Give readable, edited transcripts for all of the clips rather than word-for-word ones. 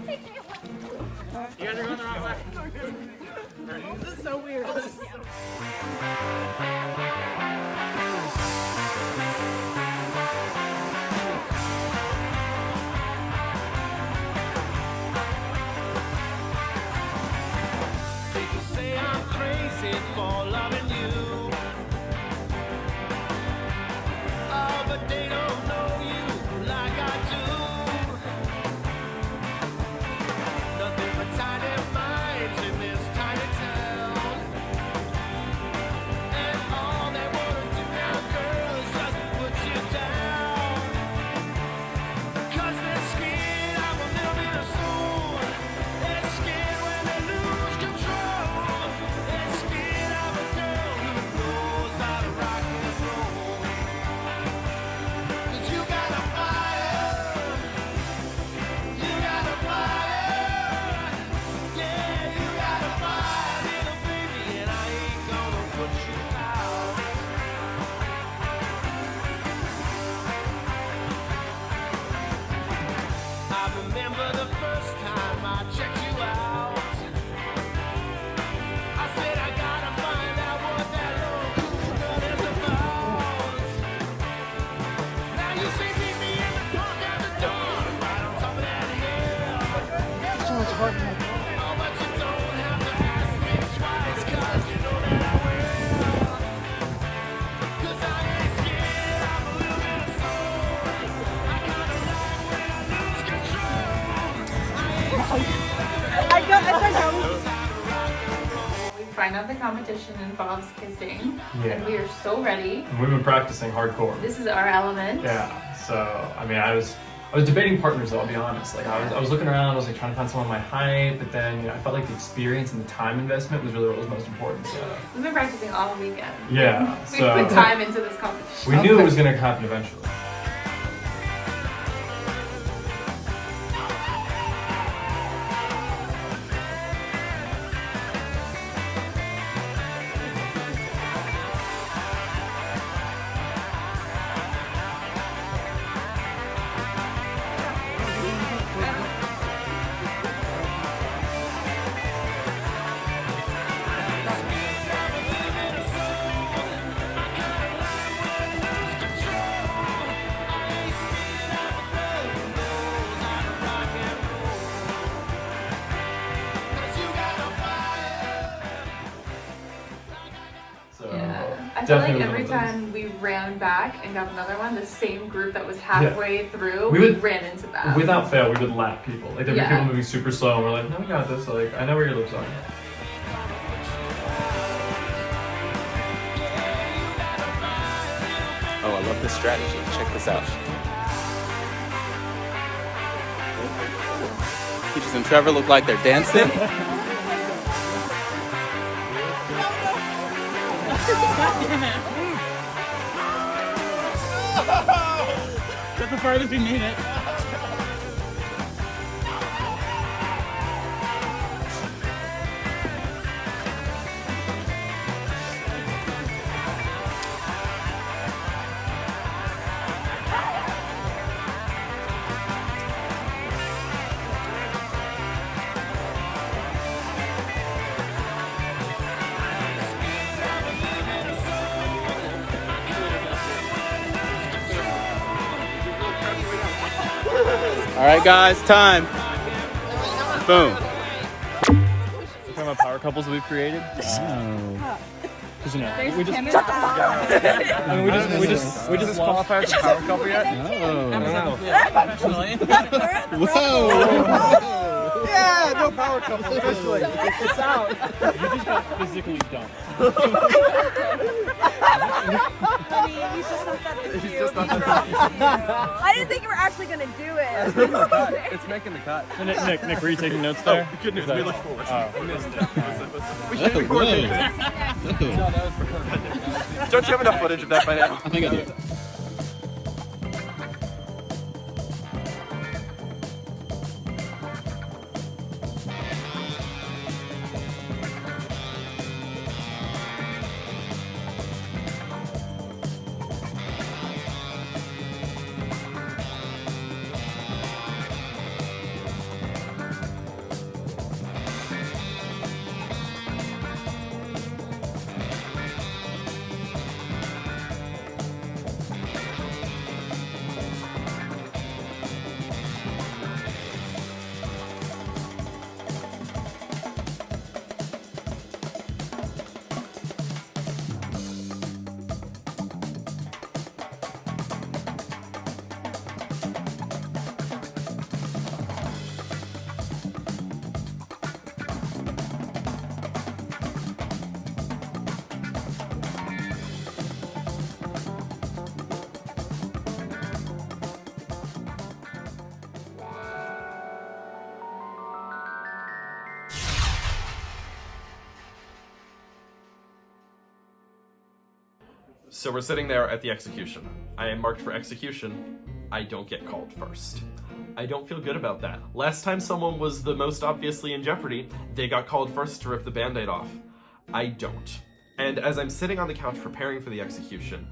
You guys are going the wrong way. This is so weird. Say I'm crazy for loving you. Oh, but they don't know you like I do. Nothing but tiny minds in this tiny town. And all they wanna do now, girl, is just put you down. 'Cause they're scared I'm a little bit of soul. They're scared when they lose control. They're scared of a girl who knows how to rock and roll. 'Cause you got a fire. You got a fire. Yeah, you got a fire, little baby, and I ain't gonna put you out. I remember the first time I checked you out. I said I gotta find out what that little cool girl is about. Now you see me in the park at the dawn, right on top of that hill. Oh, but you don't have to ask me twice, 'cause you know that I will. 'Cause I ain't scared, I'm a little bit of soul. I kinda like when I lose control. We find out the competition involves kissing, Yeah. and we are so ready. And we've been practicing hardcore. This is our element. Yeah. So I mean, I was debating partners. Though, I'll be honest. Like I was looking around. I was like trying to find someone my height, but then I felt like the experience and the time investment was really what was most important. So We've been practicing all weekend. yeah. We So put time into this competition. we knew it was going to happen eventually. So Yeah. I feel like definitely every one of those. time we ran back and got another one, the same group that was halfway through, We we would- ran into them. Without fail, we would lap people. Like there'd be Yeah. people moving super slow, and we're like, "No, we got this." Like, I know where your lips are. Oh, I love this strategy. Check this out. Peaches and Trevor look like they're dancing. That's the farthest we made it. All right, guys, time. Boom. Talking about power couples that we've created. Because you know, we just. I mean, we just qualify as a power couple yet? No. Whoa. Yeah, no power couple officially. It's out. You just got physically dumped. He's just not that I didn't think you were actually gonna do it. It's making the cut. Nick, were you taking notes there? Good news. We look forward. Oh. We missed it. We should record it. Don't you have enough footage of that by now? I think I do. So we're sitting there at the execution. I am marked for execution. I don't get called first. I don't feel good about that. Last time someone was the most obviously in Jeopardy, they got called first to rip the Band-Aid off. I don't. And as I'm sitting on the couch preparing for the execution,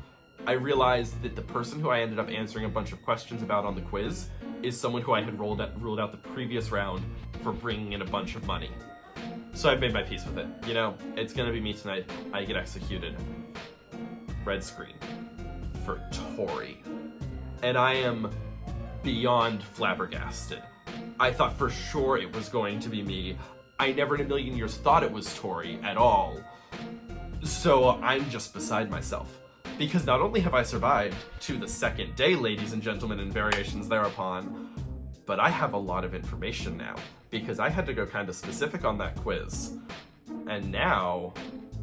I realized that the person who I ended up answering a bunch of questions about on the quiz is someone who I had ruled out the previous round for bringing in a bunch of money. So I've made my peace with it. You know, it's gonna be me tonight. I get executed. Red screen for Tori. And I am beyond flabbergasted. I thought for sure it was going to be me. I never in a million years thought it was Tori at all. So I'm just beside myself. Because not only have I survived to the second day, ladies and gentlemen, and variations thereupon, but I have a lot of information now. Because I had to go kind of specific on that quiz. And now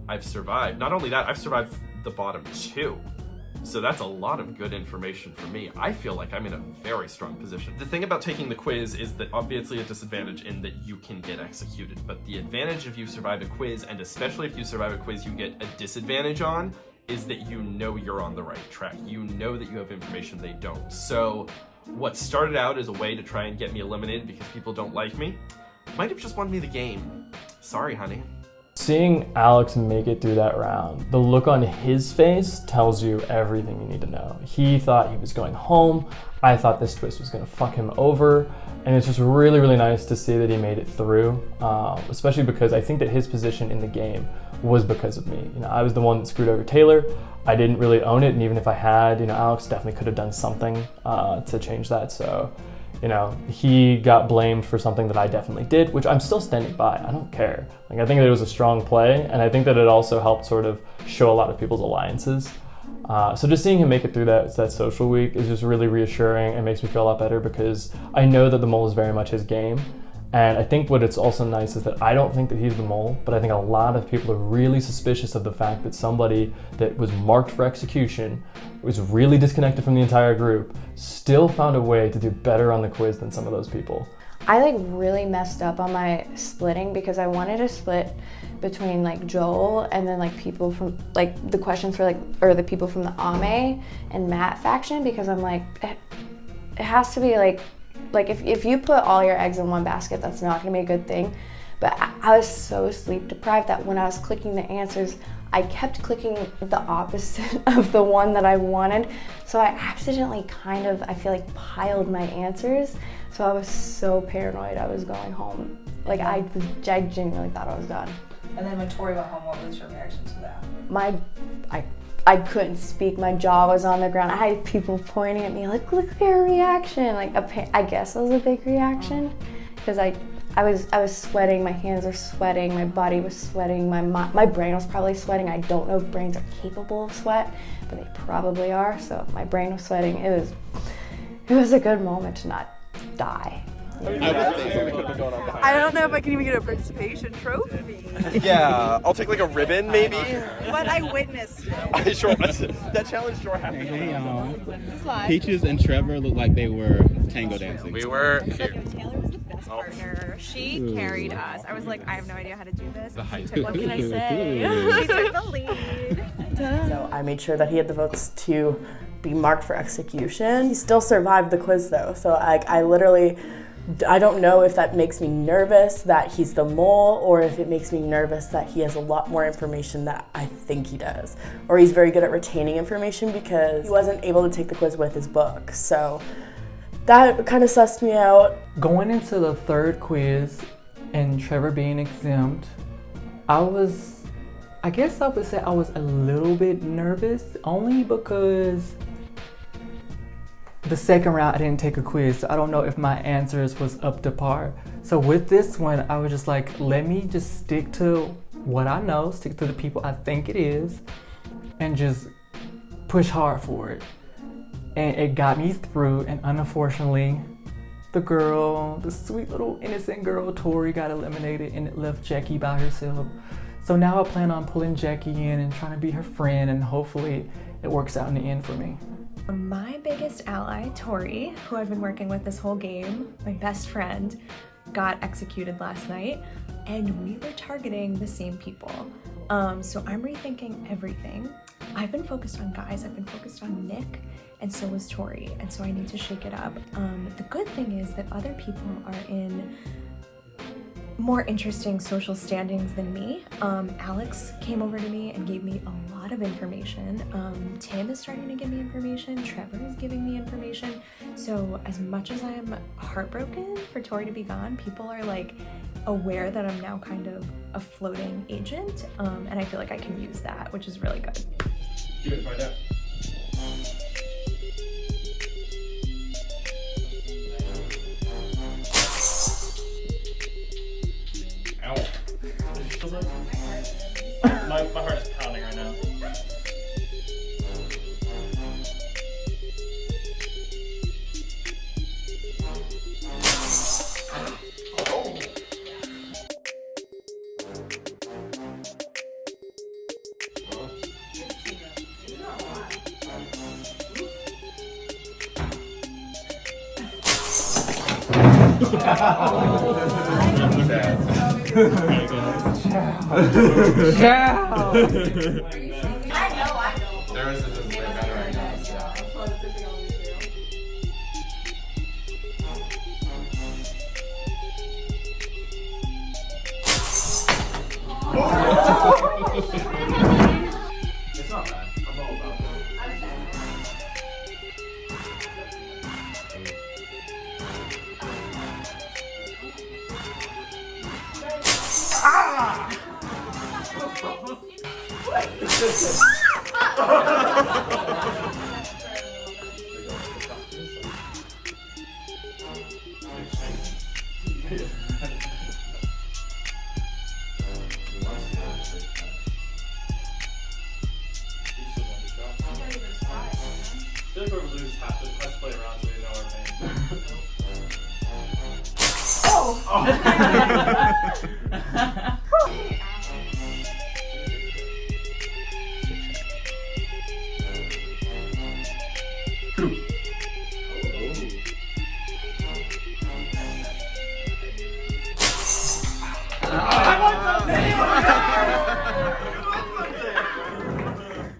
I've survived. Not only that, I've survived the bottom 2. So that's a lot of good information for me. I feel like I'm in a very strong position. The thing about taking the quiz is that obviously a disadvantage in that you can get executed, but the advantage if you survive a quiz, and especially if you survive a quiz you get a disadvantage on, is that you know you're on the right track. You know that you have information they don't. So what started out as a way to try and get me eliminated because people don't like me, might have just won me the game. Sorry, honey. Seeing Alex make it through that round, the look on his face tells you everything you need to know. He thought he was going home. I thought this twist was gonna fuck him over. And it's just really, really nice to see that he made it through, especially because I think that his position in the game was because of me. You know, I was the one that screwed over Taylor. I didn't really own it, and even if I had, you know, Alex definitely could have done something to change that. So, you know, he got blamed for something that I definitely did, which I'm still standing by. I don't care. Like, I think that it was a strong play, and I think that it also helped sort of show a lot of people's alliances. So just seeing him make it through that social week is just really reassuring and makes me feel a lot better because I know that the mole is very much his game. And I think what it's also nice is that I don't think that he's the mole, but I think a lot of people are really suspicious of the fact that somebody that was marked for execution, was really disconnected from the entire group, still found a way to do better on the quiz than some of those people. I like really messed up on my splitting because I wanted to split between like Joel and then like people from like the questions for like, or the people from the Ame and Matt faction, because I'm like, it has to be like if you put all your eggs in one basket, that's not gonna be a good thing. But I was so sleep deprived that when I was clicking the answers, I kept clicking the opposite of the one that I wanted. So I accidentally kind of, I feel like, piled my answers. So I was so paranoid I was going home. Like I genuinely thought I was done. And then when Tori went home, what was your reaction to that? I couldn't speak. My jaw was on the ground. I had people pointing at me like, look at her reaction. Like, I guess it was a big reaction because I was sweating. My hands were sweating. My body was sweating. My brain was probably sweating. I don't know if brains are capable of sweat, but they probably are. So my brain was sweating. It was a good moment to not die. I don't know if I can even get a participation trophy. Yeah, I'll take like a ribbon maybe. But I witnessed it. Sure, that challenge sure happened. Hey, Peaches and Trevor looked like they were tango dancing. We were Taylor was the best partner. She carried us. I was like, I have no idea how to do this. What can I say? She took the lead. So I made sure that he had the votes to be marked for execution. He still survived the quiz though, so I don't know if that makes me nervous that he's the mole or if it makes me nervous that he has a lot more information that I think he does. Or he's very good at retaining information because he wasn't able to take the quiz with his book. So that kind of sussed me out. Going into the third quiz and Trevor being exempt, I guess I would say I was a little bit nervous only because the second round, I didn't take a quiz, so I don't know if my answers was up to par. So with this one, I was just like, let me just stick to what I know, stick to the people I think it is, and just push hard for it. And it got me through, and unfortunately, the sweet little innocent girl, Tori, got eliminated, and it left Jackie by herself. So now I plan on pulling Jackie in and trying to be her friend, and hopefully it works out in the end for me. My biggest ally, Tori, who I've been working with this whole game, my best friend, got executed last night, and we were targeting the same people. So I'm rethinking everything. I've been focused on guys, I've been focused on Nick, and so is Tori, and so I need to shake it up. The good thing is that other people are in more interesting social standings than me. Alex came over to me and gave me a lot of information. Tim is starting to give me information. Trevor is giving me information. So as much as I'm heartbroken for Tori to be gone, people are like aware that I'm now kind of a floating agent, and I feel like I can use that, which is really good. Do it, find out. Ow. My heart is pounding right now. There is a display better right now. It's not bad. I'm all about it. I feel like whoever loses has to play around so you know our name.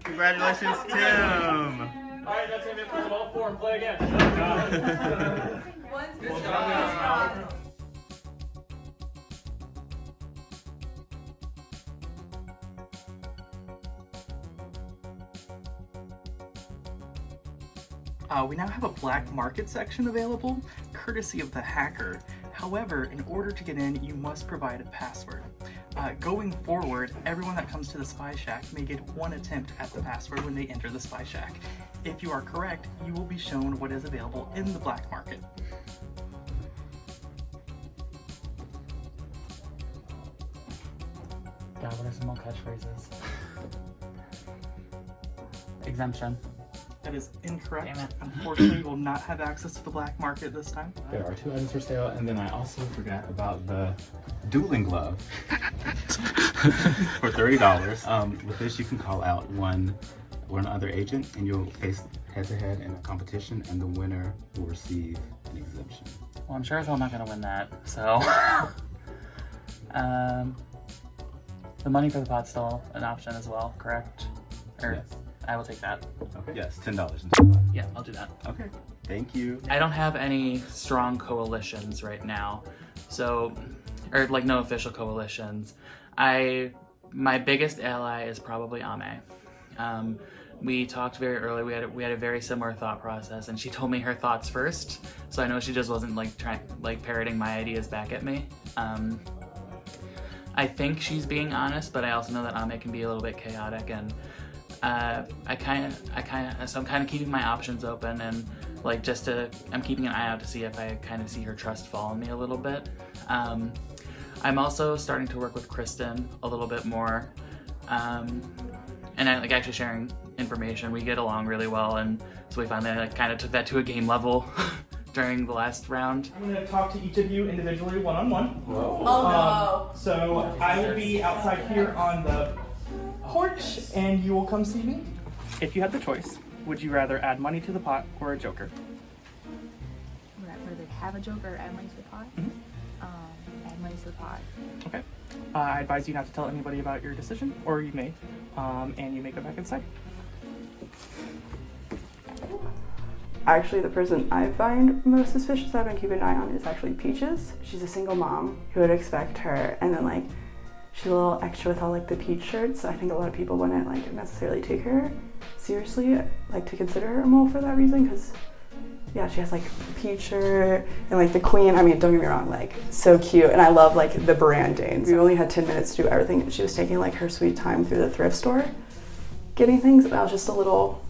Congratulations, Tim. Alright, that's gonna be it for all four and play again. We now have a black market section available, courtesy of the hacker. However, in order to get in, you must provide a password. Going forward, everyone that comes to the Spy Shack may get one attempt at the password when they enter the Spy Shack. If you are correct, you will be shown what is available in the black market. God, what are some more catchphrases? Exemption. That is incorrect. Damn it. Unfortunately, you will not have access to the black market this time. There are 2 items for sale, and then I also forgot about the dueling glove for $30. With this, you can call out one other agent, and you'll face head-to-head in a competition, and the winner will receive an exemption. Well, I'm sure as hell I'm not gonna win that, so. The money for the pot's still an option as well, correct? Or Yes. I will take that. Okay. Yes, $10 in the pot. Yeah, I'll do that. Okay. Thank you. I don't have any strong coalitions right now, so, or like no official coalitions. My biggest ally is probably Ame. We talked very early. We had a very similar thought process, and she told me her thoughts first, so I know she just wasn't like parroting my ideas back at me. I think she's being honest, but I also know that Ame can be a little bit chaotic, and so I'm kind of keeping my options open, and like I'm keeping an eye out to see if I kind of see her trust fall in me a little bit. I'm also starting to work with Kristen a little bit more, and I like actually sharing information. We get along really well, and so we finally like kind of took that to a game level during the last round. I'm going to talk to each of you individually, one-on-one. Oh no. So I will be outside here on the porch, and you will come see me. If you had the choice, would you rather add money to the pot or a joker? Would I rather have a joker or add money to the pot? Add money to the pot. Okay. I advise you not to tell anybody about your decision, or you may, and you may go back inside. Actually, the person I find most suspicious I've been keeping an eye on is actually Peaches. She's a single mom. Who would expect her? And then like, she's a little extra with all like the peach shirts. So I think a lot of people wouldn't like necessarily take her seriously, like to consider her a mole for that reason. Because yeah, she has like a peach shirt and like the queen. I mean, don't get me wrong, like so cute. And I love like the branding. We only had 10 minutes to do everything. She was taking like her sweet time through the thrift store, getting things. And I was just a little,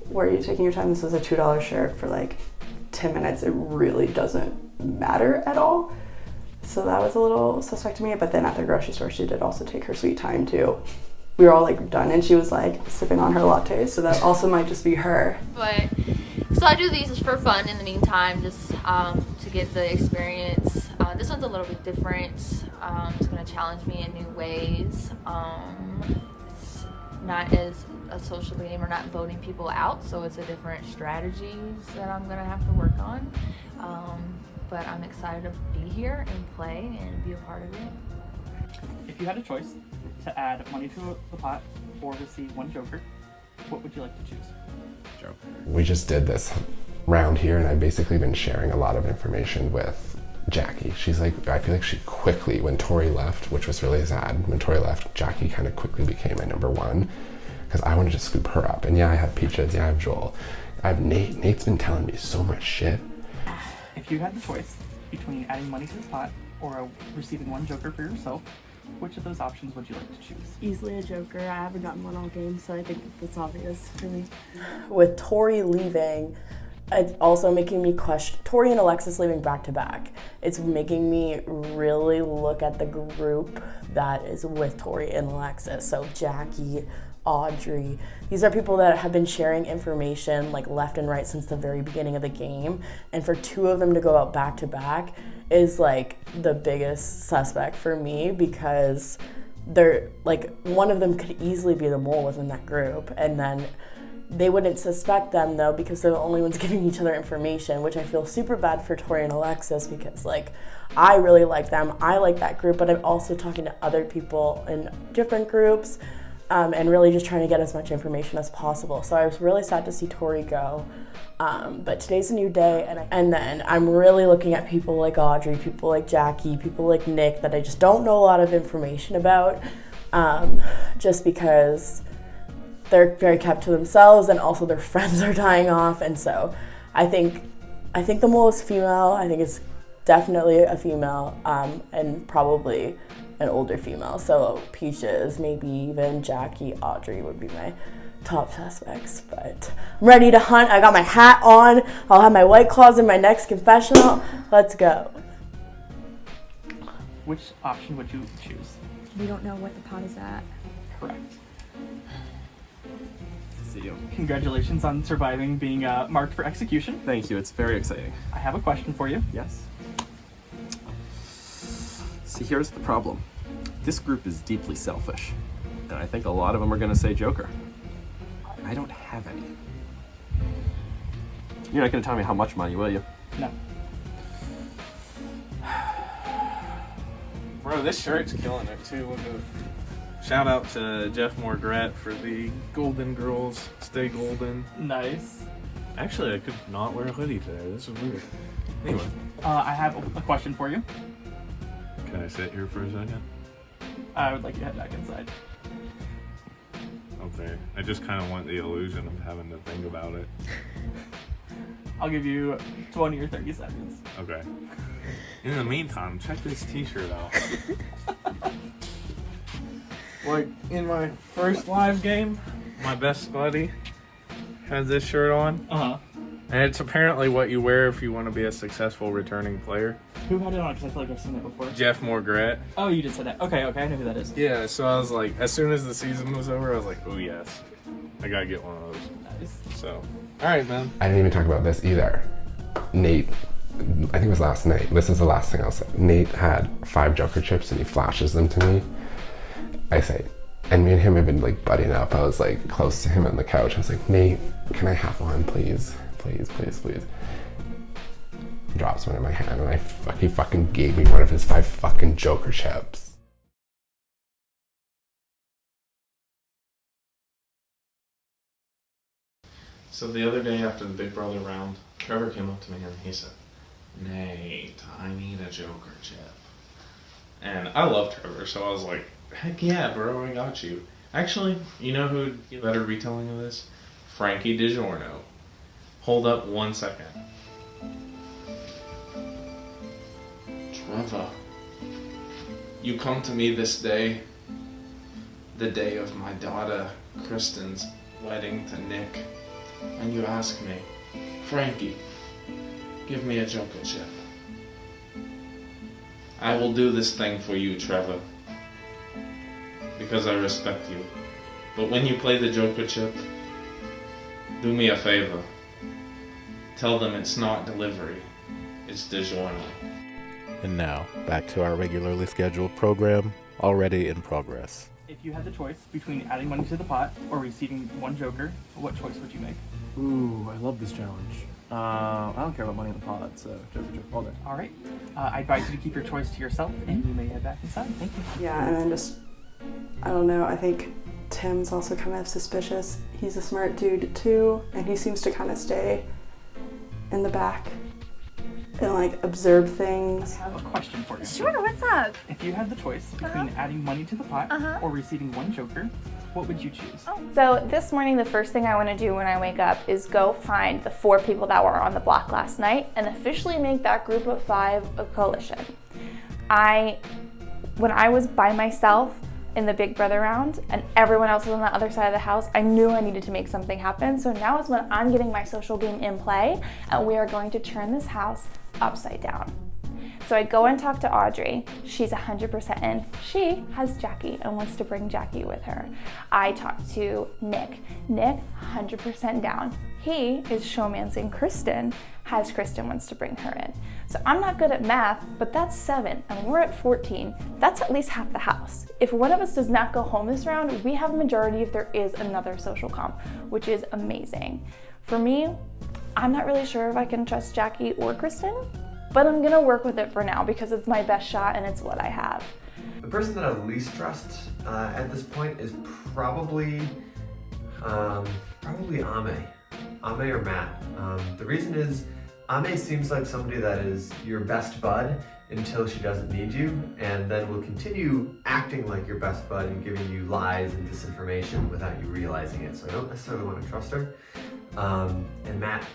where are you taking your time? This was a $2 shirt for like 10 minutes. It really doesn't matter at all. So that was a little suspect to me. But then at the grocery store, she did also take her sweet time too. We were all like done and she was like sipping on her latte. So that also might just be her. But so I do these for fun in the meantime, just to get the experience. This one's a little bit different. It's going to challenge me in new ways. It's not as a social game. We're not voting people out, so it's a different strategies that I'm going to have to work on. But I'm excited to be here and play and be a part of it. If you had a choice to add money to the pot or receive one joker, what would you like to choose? Joker. We just did this round here and I've basically been sharing a lot of information with Jackie. She's like, I feel like she quickly, when Tori left, which was really sad, when Tori left, Jackie kind of quickly became my number one because I wanted to scoop her up. And yeah, I have Peaches, yeah, I have Joel. I have Nate. Nate's been telling me so much shit. If you had the choice between adding money to the pot or receiving one joker for yourself, which of those options would you like to choose? Easily a joker. I haven't gotten one all game, so I think that's obvious for me. With Tori leaving, it's also making me question, Tori and Alexis leaving back to back. It's making me really look at the group that is with Tori and Alexis. So Jackie, Audrey, these are people that have been sharing information like left and right since the very beginning of the game. And for two of them to go out back to back is like the biggest suspect for me because they're like, one of them could easily be the mole within that group. And then they wouldn't suspect them though because they're the only ones giving each other information, which I feel super bad for Tori and Alexis because like I really like them, I like that group, but I'm also talking to other people in different groups and really just trying to get as much information as possible. So I was really sad to see Tori go, but today's a new day and then I'm really looking at people like Audrey, people like Jackie, people like Nick that I just don't know a lot of information about just because they're very kept to themselves and also their friends are dying off. And so I think the mole is female. I think it's definitely a female and probably an older female. So Peaches, maybe even Jackie, Audrey would be my top suspects. But I'm ready to hunt. I got my hat on. I'll have my White Claws in my next confessional. Let's go. Which option would you choose? We don't know what the pot is at. Correct. See you. Congratulations on surviving being marked for execution. Thank you, it's very exciting. I have a question for you. Yes. See, here's the problem. This group is deeply selfish, and I think a lot of them are going to say Joker. I don't have any. You're not going to tell me how much money, will you? No. Bro, this shirt's killing it too. Look at. Shout out to Jeff Morgret for the Golden Girls Stay Golden. Nice. Actually, I could not wear a hoodie today. This is weird. Anyway. I have a question for you. Can I sit here for a second? I would like you to head back inside. Okay. I just kind of want the illusion of having to think about it. I'll give you 20 or 30 seconds. Okay. In the meantime, check this t-shirt out. Like, in my first live game, my best buddy had this shirt on. Uh-huh. And it's apparently what you wear if you want to be a successful returning player. Who had it on? Because I feel like I've seen that before. Jeff Morgret. Oh, you did say that. Okay, I know who that is. Yeah, so I was like, as soon as the season was over, I was like, oh yes, I gotta get one of those. Nice. So, alright, man. I didn't even talk about this either. Nate, I think it was last night. This is the last thing I'll say. Nate had 5 Joker chips and he flashes them to me. I say, and me and him have been like butting up. I was like close to him on the couch. I was like, Nate, can I have one, please? Please, please, please. He drops one in my hand and he fucking gave me one of his 5 fucking Joker chips. So the other day after the Big Brother round, Trevor came up to me and he said, "Nate, I need a Joker chip." And I love Trevor, so I was like, heck yeah, bro, I got you. Actually, you know who'd get a better retelling of this? Frankie DiGiorno. Hold up 1 second. Trevor, you come to me this day, the day of my daughter Kristen's wedding to Nick, and you ask me, "Frankie, give me a Joker chip." I will do this thing for you, Trevor, because I respect you. But when you play the Joker chip, do me a favor. Tell them it's not delivery, it's DiGiorno. And now, back to our regularly scheduled program, already in progress. If you had the choice between adding money to the pot or receiving one joker, what choice would you make? Ooh, I love this challenge. I don't care about money in the pot, so joker all day. All right. I advise you to keep your choice to yourself, and you may head back inside. Thank you. Yeah, and then just, I don't know, I think Tim's also kind of suspicious. He's a smart dude too, and he seems to kind of stay in the back and like observe things. I have a question for you. Sure, what's up? If you had the choice between adding money to the pot or receiving one joker, what would you choose? So this morning, the first thing I want to do when I wake up is go find the 4 people that were on the block last night and officially make that group of 5 a coalition. When I was by myself in the Big Brother round and everyone else was on the other side of the house, I knew I needed to make something happen. So now is when I'm getting my social game in play, and we are going to turn this house upside down. So I go and talk to Audrey. She's 100% in. She has Jackie and wants to bring Jackie with her. I talk to Nick. Nick, 100% down. He is showmancing Kristen, has Kristen wants to bring her in. So I'm not good at math, but that's 7 and we're at 14. That's at least half the house. If one of us does not go home this round, we have a majority if there is another social comp, which is amazing. For me, I'm not really sure if I can trust Jackie or Kristen, but I'm gonna work with it for now because it's my best shot and it's what I have. The person that I least trust at this point is probably Ame. Ame or Matt. The reason is Ame seems like somebody that is your best bud until she doesn't need you, and then will continue acting like your best bud and giving you lies and disinformation without you realizing it. So I don't necessarily want to trust her. And Matt,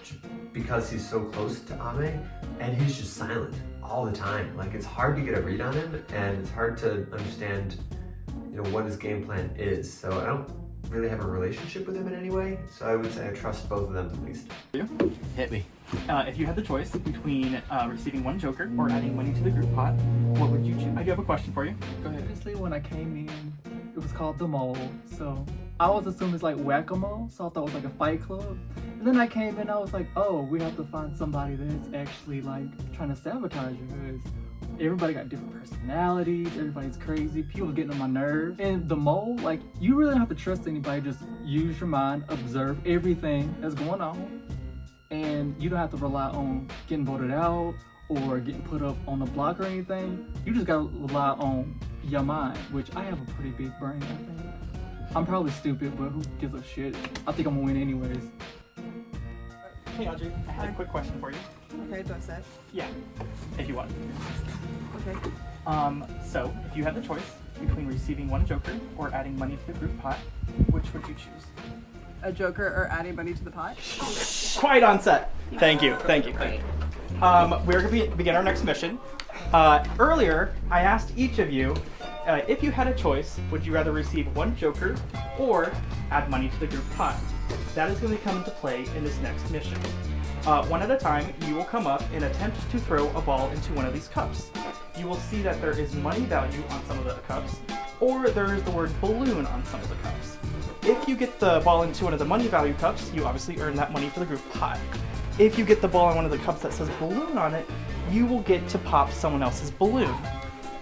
because he's so close to Ame, and he's just silent all the time. Like, it's hard to get a read on him, and it's hard to understand, what his game plan is. So I don't really have a relationship with him in any way. So I would say I trust both of them the least. Hit me. If you had the choice between receiving one joker or adding money to the group pot, what would you choose? I do have a question for you. Go ahead. Obviously, when I came in, it was called the mole. So I was assuming it's like whack-a-mole. So I thought it was like a fight club. And then I came in, I was like, oh, we have to find somebody that's actually like trying to sabotage you, because everybody got different personalities, everybody's crazy, people are getting on my nerves. And the mole, like, you really don't have to trust anybody, just use your mind, observe everything that's going on, and you don't have to rely on getting voted out or getting put up on the block or anything. You just gotta rely on your mind, which I have a pretty big brain, I think. I'm probably stupid, but who gives a shit? I think I'm gonna win anyways. Hey Audrey, I had a quick question for you. Okay, do I say? Yeah, if you want. Okay. So if you had the choice between receiving one joker or adding money to the group pot, which would you choose? A joker or adding money to the pot? Quiet on set. Thank you, thank you. We're going to begin our next mission. Earlier, I asked each of you, if you had a choice, would you rather receive one joker or add money to the group pot? That is going to come into play in this next mission. One at a time, you will come up and attempt to throw a ball into one of these cups. You will see that there is money value on some of the cups, or there is the word balloon on some of the cups. If you get the ball into one of the money value cups, you obviously earn that money for the group pot. If you get the ball in one of the cups that says balloon on it, you will get to pop someone else's balloon.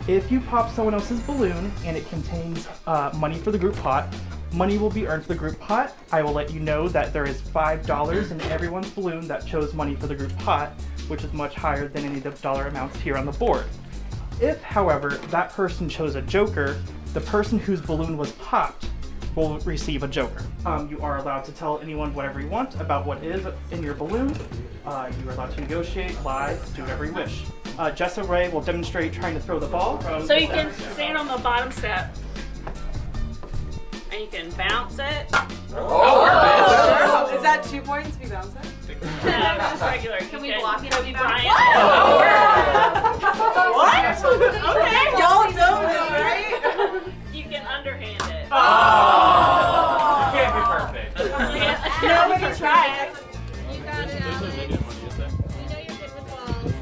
If you pop someone else's balloon and it contains money for the group pot, money will be earned for the group pot. I will let you know that there is $5 in everyone's balloon that chose money for the group pot, which is much higher than any of the dollar amounts here on the board. If, however, that person chose a joker, the person whose balloon was popped will receive a joker. You are allowed to tell anyone whatever you want about what is in your balloon. You are allowed to negotiate, lie, do whatever you wish. Jessa Ray will demonstrate trying to throw the ball. So you can stand on the bottom step. And you can bounce it. Is that 2 points if you bounce it? No, just regular. Can we block it? Kobe Bryant. What? Okay. Y'all know this, right? You can underhand it. Oh. Can't be perfect. No, we can try it. You got it, Alex. We know you're good with balls.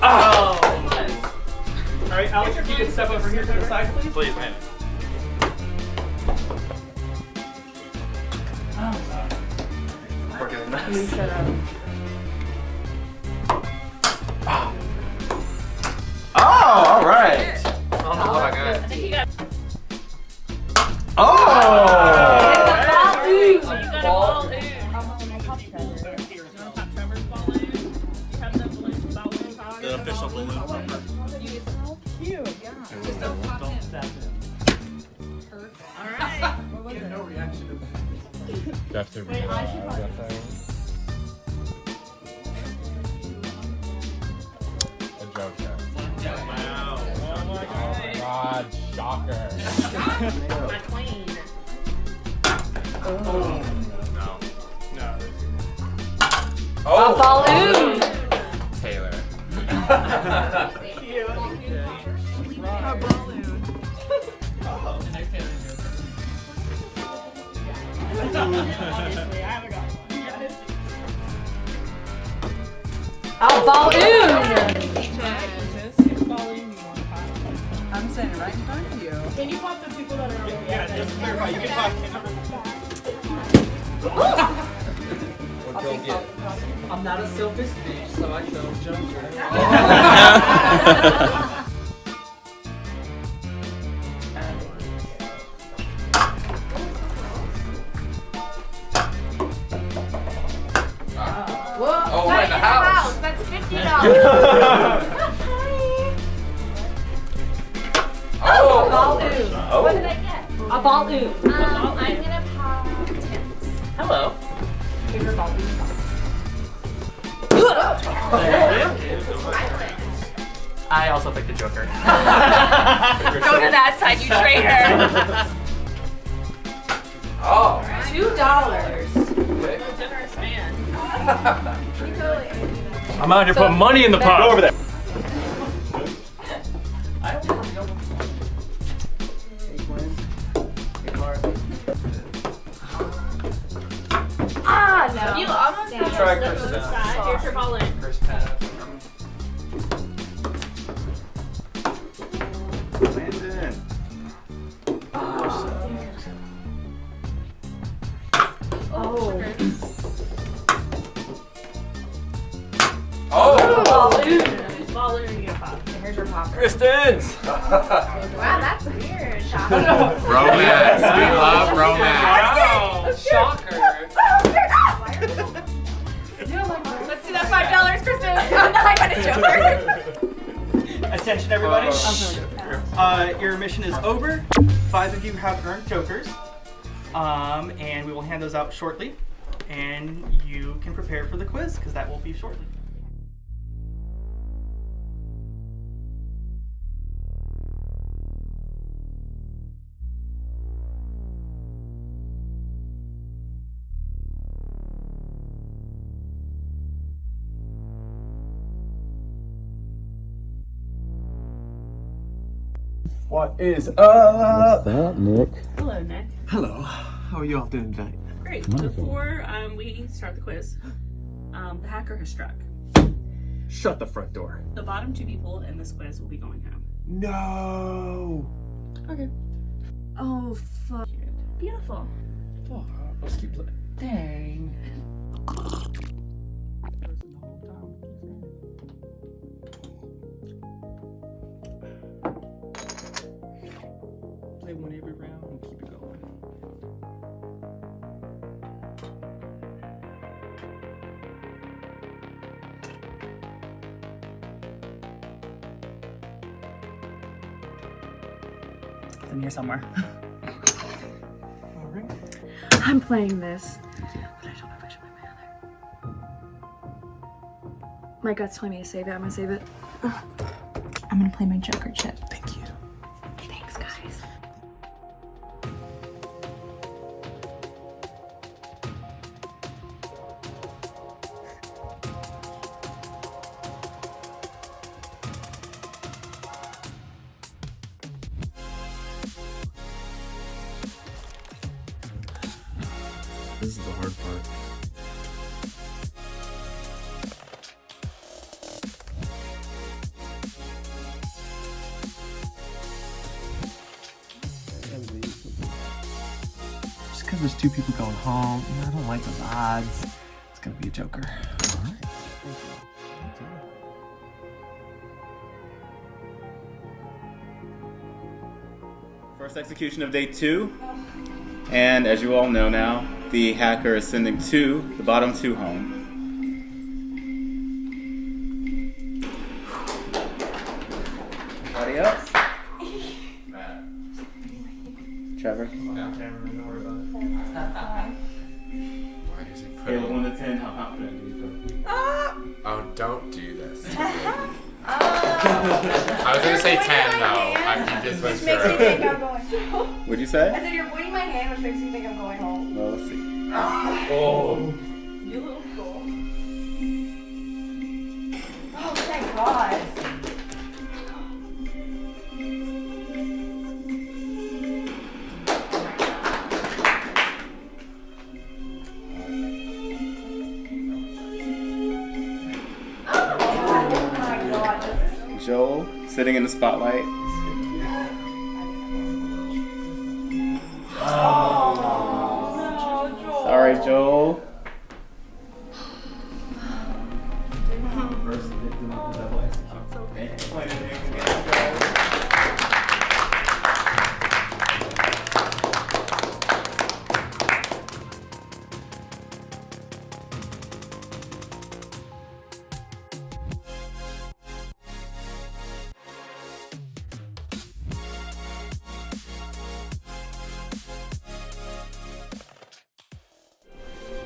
Oh. All right, Alex, if you can step over here to the side, please. Please, man. We're doing this. Oh, all right. I don't know what I got. I think you got. Oh! You got a ball ooh. The official balloon pumper. Cute, yeah. Just don't pop in. Alright. What was it? No reaction. That's the Wait, I should probably- A joker. Wow. Oh my god, shocker. My queen. Oh. No. No. Oh! A balloon! Taylor. Cute. A balloon. Obviously, I haven't got one. A balloon! I'm standing right in front of you. Can you pop the people that are over there? Yeah, just to clarify, you can pop. I'm not a selfish bitch, so I chose Joker. Oh, we're in the house. That's $50. Oh! A balloon. Oh. What did I get? A balloon. I'm gonna pop tips. Hello. Favorite balloon. I also picked the Joker. Go to that side, you traitor. Oh. $2. Generous man. I'm out here putting money in the pot. Go over there. Ah, no. You almost Try got step to Kristen. the side. Here's your ball in. First pass. Landon. Oh. Balloon. Balloon you get pop. Here's your popper. Kristen's. Wow, that's weird. Romance. We love romance. Wow. Shocker. Let's see that $5, Kristen. I'm not gonna Joker. Attention, everybody. Your mission is over. 5 of you have earned jokers. And we will hand those out shortly. And you can prepare for the quiz, because that will be shortly. What is up? What's up, Nick? Hello, Nick. Hello. How are you all doing today? Great. Wonderful. Before we start the quiz, the hacker has struck. Shut the front door. The bottom 2 people in this quiz will be going home. No. Okay. Oh, fuck. Beautiful. Fuck. Let's keep playing. Dang. Play one every round and keep it going. in here somewhere. I'm playing this, but I don't know if I should play my other. My gut's telling me to save it. I'm gonna save it. I'm gonna play my Joker chip. Thank you. Thanks, guys. This is the hard part. Just because there's two people going home, I don't like those odds. It's gonna be a Joker. All right. First execution of day 2. And as you all know now, the hacker is sending the bottom 2 home. Anybody else? Trevor? Yeah. Why does he put Scale of 1 to 10, how confident do you feel? Oh, don't do this. I was gonna say 10 though. I just was Which makes me think I'm going home. What'd you say? I said you're pointing my hand, which makes me think I'm going home. Well, let's see. Oh. You little fool. Oh, thank God. Joel, sitting in the spotlight. Sorry, Joel. First victim of the double execution.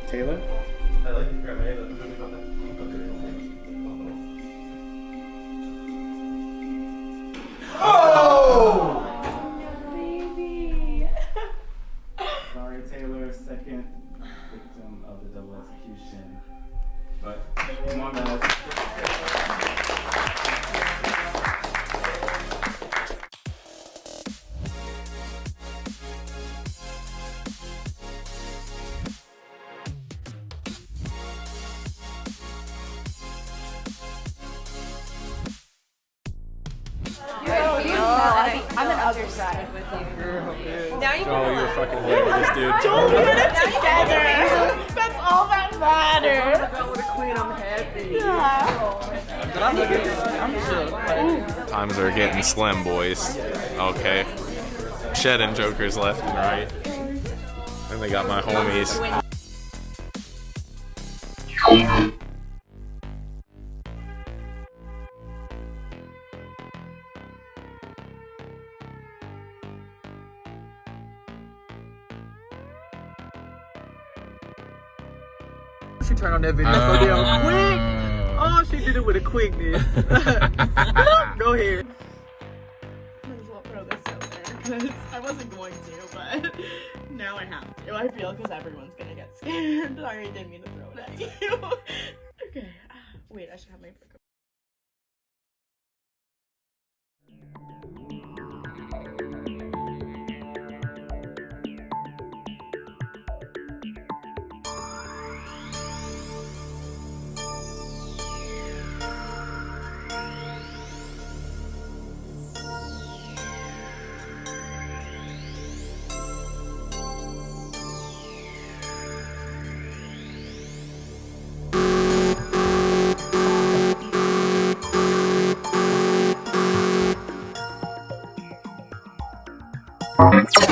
Taylor? I like you grab my hand. Oh! Baby. Sorry, Taylor, second victim of the double execution. But come on, guys. I'm an other side with you. Now you can Oh, you're fucking hilarious, dude. Don't get it together. That's all that matters. With a queen, I'm happy. Yeah. Times are getting slim, boys. Okay. Shedding jokers left and right. And they got my homies. She turned on that video so damn quick. Oh, she did it with a quickness. Go ahead. Might as well throw this out there because I wasn't going to, but now I have to. I feel because everyone's gonna get scared. Sorry, I didn't mean to throw it at you. Okay. Wait, I should have my book. Bye.